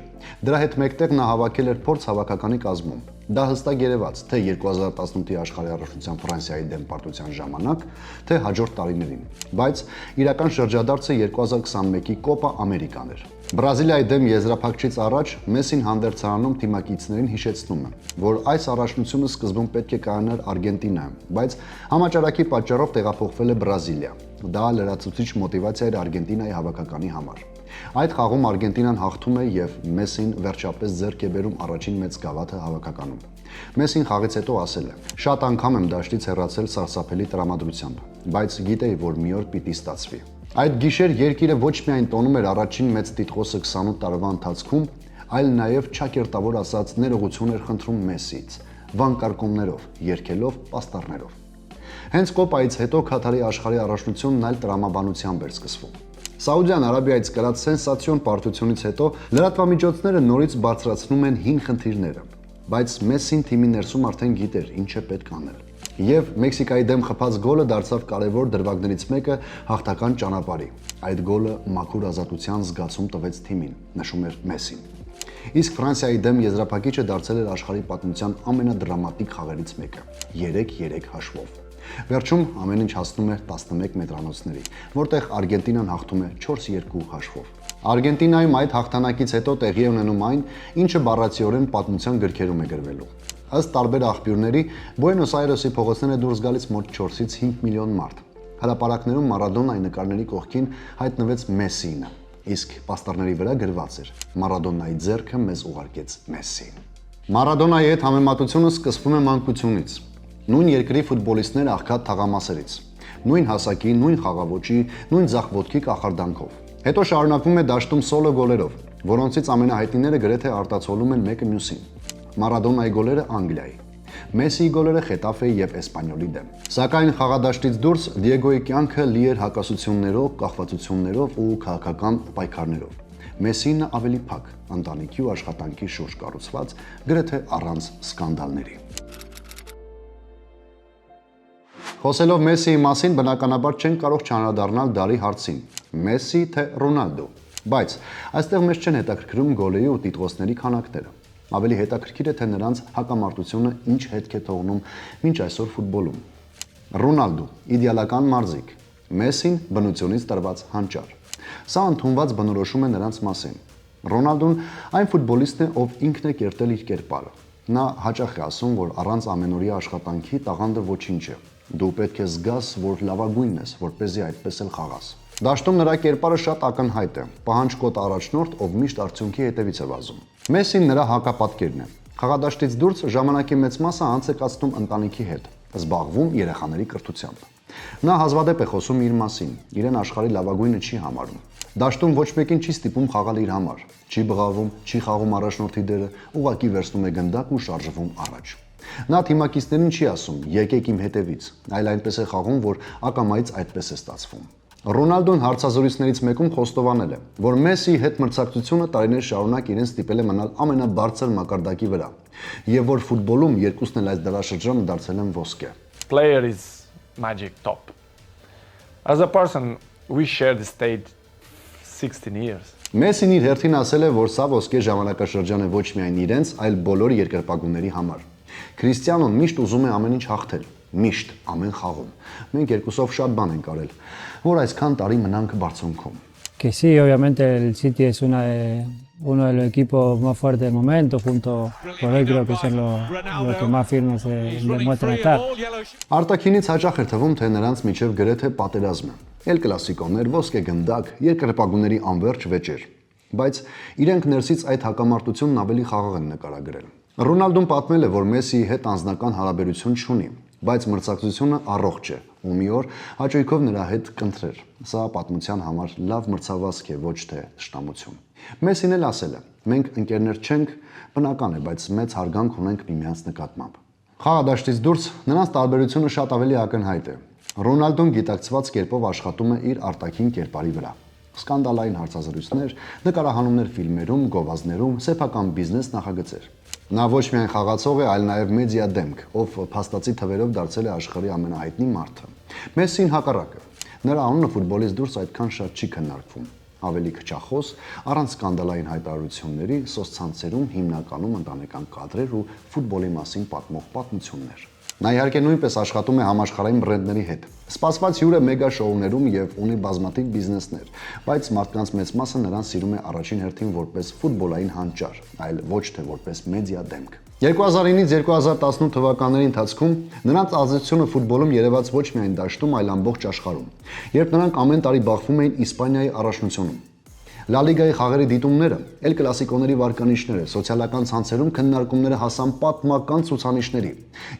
Դրա հետ մեկտեղ նա հավաքել էր փորձ հավաքականի կազմում։ Դա հստակ երևաց թե 2018-ի աշխարհի առաջնության Ֆրանսիայի դեմ պարտության ժամանակ, թե հաջորդ տարիներին։ Բայց իրական շրջադարձը 2021-ի Կոպա Ամերիկան էր։ Բրազիլիայի դեմ եզրափակչից առաջ Մեսսին հանդերձարանում թիմակիցներին հիշեցնում է, որ այս առաջնությունը սկզբում պետք է կայանար Արգենտինայում, բայց համաճարակի պատճառով տեղափոխվել է Բրազիլիա։ Դա լրացուցիչ մոտիվացիա էր Արգենտինայի հավաքականի համար։ Այդ խաղում Արգենտինան հաղթում է եւ Մեսսին վերջապես ձեռք է բերում առաջին մեծ գավաթը հավաքականում։ Մեսսին խաղից հետո ասել է. «Շատ անգամ եմ դաշտից հեռացել սարսափելի տրամադրությամբ, բայց գիտեի, որ մի օր պիտի ստացվի»։ Այդ գիշեր երկիրը ոչ միայն տոնում էր առաջին մեծ տիտղոսը 28 տարվա ընթացքում, այլ նաև չակերտավոր ասած ներողություն էր խնդրում Մեսսիից, վանկարկումներով, երգելով, պաստառներով։ Հենց Կոպայից հետո Քաթարի աշխարհի առաջնությունն այլ տրամաբանությամբ էր սկսվում։ Սաուդյան Արաբիայից կրած սենսացիոն պարտությունից հետո լրատվամիջոցները նորից բարձրացնում են հին խնդիրները, բայց Մեսսին թիմի ներսում արդեն գիտեր ինչ է պետք անել։ Եվ Մեքսիկայի դեմ խփած գոլը դարձավ կարևոր դրվագներից մեկը հաղթական ճանապարհի։ Այդ գոլը մաքուր ազատության զգացում տվեց թիմին, նշում էր Մեսսին։ Իսկ Ֆրանսիայի դեմ եզրափակիչը դարձել էր աշխարհի պատմության ամենադրամատիկ խաղերից մեկը՝ 3-3 հաշվով։ Վերջում ամեն ինչ հասնում էր 11 մետրանոցների, որտեղ Արգենտինան հաղթում է 4-2 հաշվով։ Արգենտինայում այդ հաղթանակից հետո տեղի է ունենում այն, ինչը բառացիորեն պատմության գրքերում է գրվելու։ Ըստ տարբեր աղբյուրների, Բուենոս Այրեսի փողոցներ է դուրս գալիս մոտ 4-ից 5 միլիոն մարդ։ Հրապարակներում Մարադոնայի նկարների կողքին հայտնվեց Մեսսին, իսկ պաստառների վրա գրված էր. «Մարադոնայի ձեռքը մեզ ուղարկեց Մեսսին»։ Մարադոնայի հետ համեմատությունը սկսվում է մանկությունից։ Նույն երկրի ֆուտբոլիստներ աղքատ թաղամասերից, նույն հասակի, նույն խաղաոճի, նույն ձախ ոտքի կախարդանքով։ Հետո շարունակվում է դաշտում սոլո գոլերով, որոնցից ամենահայտնիները գրեթե արտացոլում են մեկը մյուսին։ Մարադոնայի գոլերը Անգլիայի, Մեսսիի գոլերը Խետաֆեի եւ Էսպանյոլի դեմ։ Սակայն խաղադաշտից դուրս Դիեգոյի կյանքը լի էր հակասություններով, կախվածություններով ու քաղաքական պայքարներով։ Մեսսին ավելի փակ, ընտանիքի ու աշխատանքի շուրջ կառուցված, գրեթե առանց սկանդալների։ Խոսելով Մեսսիի մասին, բնականաբար չեն կարող չանդրադառնալ դարի հարցին՝ Մեսսի թե Ռոնալդո։ Բայց այստեղ մեզ չեն հետաքրքրում գոլերի ու տիտղոսների քանակները։ Ավելի հետաքրքիր է, թե նրանց հակամարտությունը ինչ հետք է թողնում մինչ այսօր ֆուտբոլում։ Ռոնալդո՝ իդեալական մարզիկ, Մեսսին բնությունից տրված հանճար։ Սա ընդունված բնորոշում է նրանց մասին։ Ռոնալդոն այն ֆուտբոլիստն է, ով ինքն է կերտել իր կերպարը։ Նա հաճախ է ասում, որ առանց ամենօրյա աշխատանքի տաղանդը ոչինչ է։ Դու պետք է զգաս, որ լավագույնն ես, որպեսզի այդպես էլ խաղաս։ Դաշտում նրա կերպարը շատ ակնհայտ է, պահանջկոտ առաջնորդ, ով միշտ արդյունքի հետևից է վազում։ Մեսսին նրա հակապատկերն է։ Խաղադաշտից դուրս ժամանակի մեծ մասը անց է կացնում ընտանիքի հետ, զբաղվում երեխաների կրթությամբ։ Նա հազվադեպ է խոսում իր մասին, իրեն աշխարհի լավագույնը չի համարում։ Դաշտում ոչ մեկին չի ստիպում խաղալ իր համար, չի բղավում, չի խաղում առաջնորդի դերը, ուղղակի վերցնում է գնդակ ու շարժվում առաջ։ Նա թիմակիցներին չի ասում՝ եկեք իմ հետևից, այլ այնպես է խաղում, որ ակամայից այդպես է ստացվում։ Ռոնալդոն հարցազրույցներից մեկում խոստովանել է, որ Մեսսիի հետ մրցակցությունը տարիներ շարունակ իրեն ստիպել է մնալ ամենաբարձր մակարդակի վրա, եւ որ ֆուտբոլում երկուսն էլ այս դարաշրջանը դարձել են ոսկե։ Player is magic top. As a person, we share the stage 16 years. Մեսսին իր հերթին ասել է, որ սա ոսկե ժամանակաշրջան է ոչ միայն իրենց, այլ բոլոր երկրպագուների համար։ Քրիստիանոն միշտ ուզում է ամեն ինչ հաղթել, միշտ, ամեն խաղում։ Մենք երկուսով շատ բան ենք արել, որ այսքան տարի մնանք բարձունքում։ Que sí, obviamente el City es uno de los equipos más fuertes del momento, junto por él creo que son los que más firmes se demuestran estar. Արտաքինից հաճախ էր թվում, թե նրանց միջև գրեթե պատերազմ է։ Էլ կլասիկոներ, ոսկե գնդակ, երկրպագուների անվերջ վեճեր։ Բայց իրենք ներսից այդ հակամարտությունն ավելի խաղաղ են նկարագրել։ Ռոնալդոն պատմել է, որ Մեսսիի հետ անձնական հարաբերություն չունի, բայց մրցակցությունը առողջ է ու մի օր հաճույքով նրա հետ կընտրեր։ Սա պատմության համար լավ մրցավազք է, ոչ թե թշնամություն։ Մեսին էլ ասել է. մենք ընկերներ չենք, բնական է, բայց մեծ հարգանք ունենք միմյանց նկատմամբ։ Խաղադաշտից դուրս նրանց տարբերությունը շատ ավելի ակնհայտ է։ Ռոնալդոն գիտակցված կերպով աշխատում է իր արտաքին կերպարի վրա։ Սկանդալային հարցազրույցներ, նկարահանումներ ֆիլմերում, գովազդներում, սեփական բիզնես նախագծեր։ Նա ոչ միայն խաղացող է, այլ նաև մեդիա դեմք, ով փաստացի թվերով դարձել է աշխարհի ամենահայտնի մարդը։ Մեսսին հակառակը։ Նրա անունը ֆուտբոլից դուրս այդքան շատ չի քննարկվում։ Ավելի քչախոս, առանց սկանդալային հայտարարությունների, սոցցանցերում հիմնականում ընտանեկան կադրեր ու ֆուտբոլի մասին պատմող պատմություններ։ Նա իհարկե նույնպես աշխատում է համաշխարհային բրենդների հետ։ Սպասված հյուր է մեգա շոուներում եւ ունի բազմաթիվ բիզնեսներ, բայց մարդկանց մեծ մասը նրան սիրում է առաջին հերթին որպես ֆուտբոլային հանճար, այլ ոչ թե որպես մեդիա դեմք։ 2009-ից 2018 թվականների ընթացքում նրանց ազդեցությունը ֆուտբոլում երևաց ոչ միայն դաշտում, այլ ամբողջ աշխարհում, երբ նրանք ամեն տարի բախվում էին Իսպանիայի առաջնությունում։ Լա լիգայի խաղերի դիտումները, Էլ կլասիկոների վարկանիշները, սոցիալական ցանցերում քննարկումները հասան պատմական ցուցանիշների։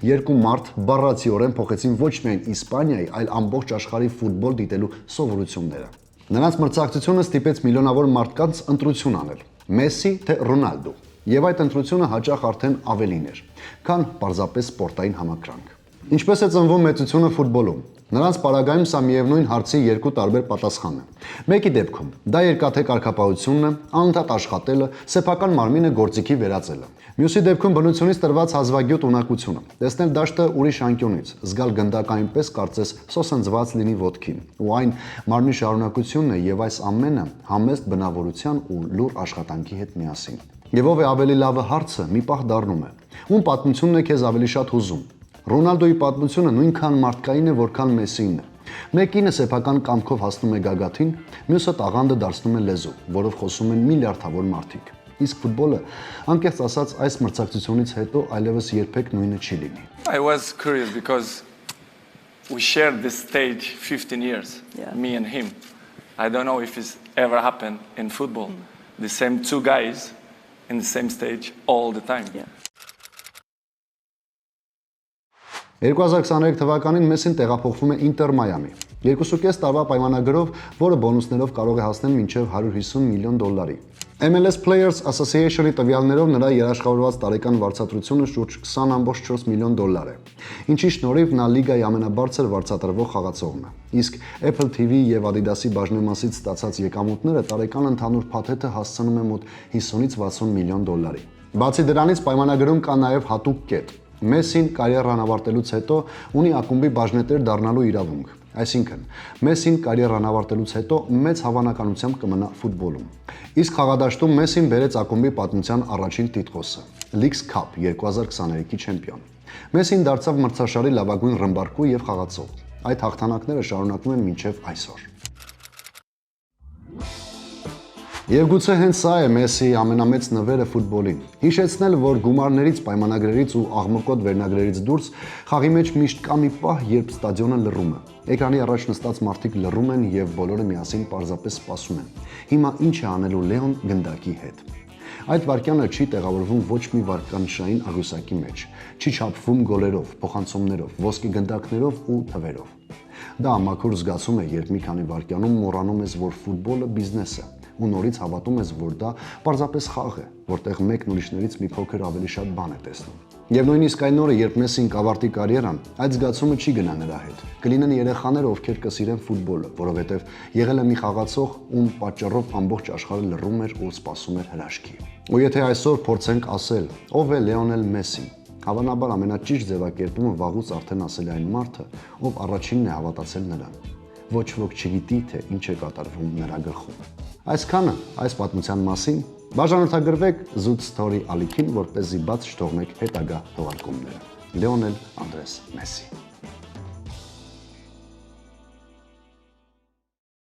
Երկու մարդ բառացիորեն փոխեցին ոչ միայն Իսպանիայի, այլ ամբողջ աշխարհի ֆուտբոլ դիտելու սովորությունները։ Նրանց մրցակցությունը ստիպեց միլիոնավոր մարդկանց ընտրություն անել՝ Մեսսի թե Ռոնալդո։ Եվ այդ ընտրությունը հաճախ արդեն ավելին էր, քան պարզապես սպորտային համակրանք։ Ինչպես է ծնվում մեծությունը ֆուտբոլում։ Նրանց պարագայում սա միևնույն հարցի երկու տարբեր պատասխան է։ Մեկի դեպքում դա երկաթե կարգապահությունն է, անընդհատ աշխատելը, սեփական մարմինը գործիքի վերածելը։ Մյուսի դեպքում բնությունից տրված հազվագյուտ ունակությունը, տեսնել դաշտը ուրիշ անկյունից, զգալ գնդակ այնպես կարծես սոսնձված լինի ոտքին, ու այն մարմնի շարունակությունն է եւ այս ամենը համեստ բնավորության ու լուր աշխատանքի հետ միասին։ Եվ ով է ավելի լավը հարցը մի պահ դառնում է։ Ում պատմությունն է քեզ ավելի շատ հուզում։ Ռոնալդոյի պատմությունը նույնքան մարդկային է, որքան Մեսսին է։ Մեկինը սեփական կամքով հասնում է գագաթին, մյուսը տաղանդը դարձնում է լեզու, որով խոսում են միլիարդավոր մարդիկ։ Իսկ ֆուտբոլը, անկեղծ ասած, այս մրցակցությունից հետո այլևս երբեք նույնը չի լինի։ I was curious because we shared this stage 15 years, me and him. I don't know if it's ever happened in football. The same two guys in the same stage all the time. 2023 թվականին Մեսսին տեղափոխվում է Ինտեր Մայամի։ 2.5 տարվա պայմանագրով, որը բոնուսներով կարող է հասնել մինչև $150 միլիոն։ MLS Players Association-ի տվյալներով նրա երաշխավորված տարեկան վարձատրությունը շուրջ $20.4 միլիոն է, ինչի շնորհիվ նա լիգայի ամենաբարձր վարձատրվող խաղացողն է։ Իսկ Apple TV եւ Adidas-ի բաժնեմասից ստացած եկամուտները տարեկան ընդհանուր փաթեթը հասցնում է մոտ $50-ից $60 միլիոն։ Բացի դրանից պայմանագրում կա նաեւ հատուկ կետ։ Մեսսին կարիերան ավարտելուց հետո ունի ակումբի բաժնետեր դառնալու իրավունք։ Այսինքն, Մեսսին կարիերան ավարտելուց հետո մեծ հավանականությամբ կմնա ֆուտբոլում։ Իսկ խաղադաշտում Մեսսին բերեց ակումբի պատմության առաջին տիտղոսը՝ Leagues Cup 2023-ի չեմպիոն։ Մեսսին դարձավ մրցաշարի լավագույն ռմբարկու եւ խաղացող։ Այդ հաղթանակները շարունակվում են մինչև այսօր։ Եվ գուցե հենց սա է Մեսսիի ամենամեծ նվերը ֆուտբոլին։ Հիշեցնել, որ գումարներից, պայմանագրերից ու աղմկոտ վերնագրերից դուրս խաղի մեջ միշտ կա մի պահ, երբ ստադիոնը լռում է։ Էկրանի առաջ նստած մարդիկ լռում են եւ բոլորը միասին պարզապես սպասում են։ Հիմա ինչ է անելու Լեոն գնդակի հետ։ Այդ վարկյանը չի տեղավորվում ոչ մի վարկանշային աղյուսակի մեջ, չի չափվում գոլերով, փոխանցումներով, ոսկի գնդակներով ու թվերով։ Դա ամաքուր զգացում է, երբ մի քանի վարկյանում մոռանում ես, որ ֆուտբոլը բիզնես է, ու նորից հավատում ես, որ դա պարզապես խաղ է, որտեղ մեկն ուրիշներից մի փոքր ավելի շատ բան է տեսնում։ Եվ նույնիսկ այն օրը, երբ Մեսսին կավարտի կարիերան, այդ զգացումը չի գնա նրա հետ։ Կլինեն երեխաներ, ովքեր կսիրեն ֆուտբոլը, որովհետև եղել է մի խաղացող, ում պատճառով ամբողջ աշխարհը լռում էր ու սպասում էր հրաշքի։ Ու եթե այսօր փորձենք ասել, ով է Լեոնել Մեսսին, հավանաբար ամենաճիշտ ձևակերպումը վաղուց արդեն ասել է այն մարդը, ով առաջինն է հավատացել նրան։ Ոչ ոք չգիտի, թե ինչ է կատարվում նրա գլխում։ Այսքանը այս պատմության մասին, բաժանորդագրվեք Zoot Story ալիքին, որպեսզի բաց չթողնեք հետագա թողարկումները։ Լեոնել Անդրես Մեսսի։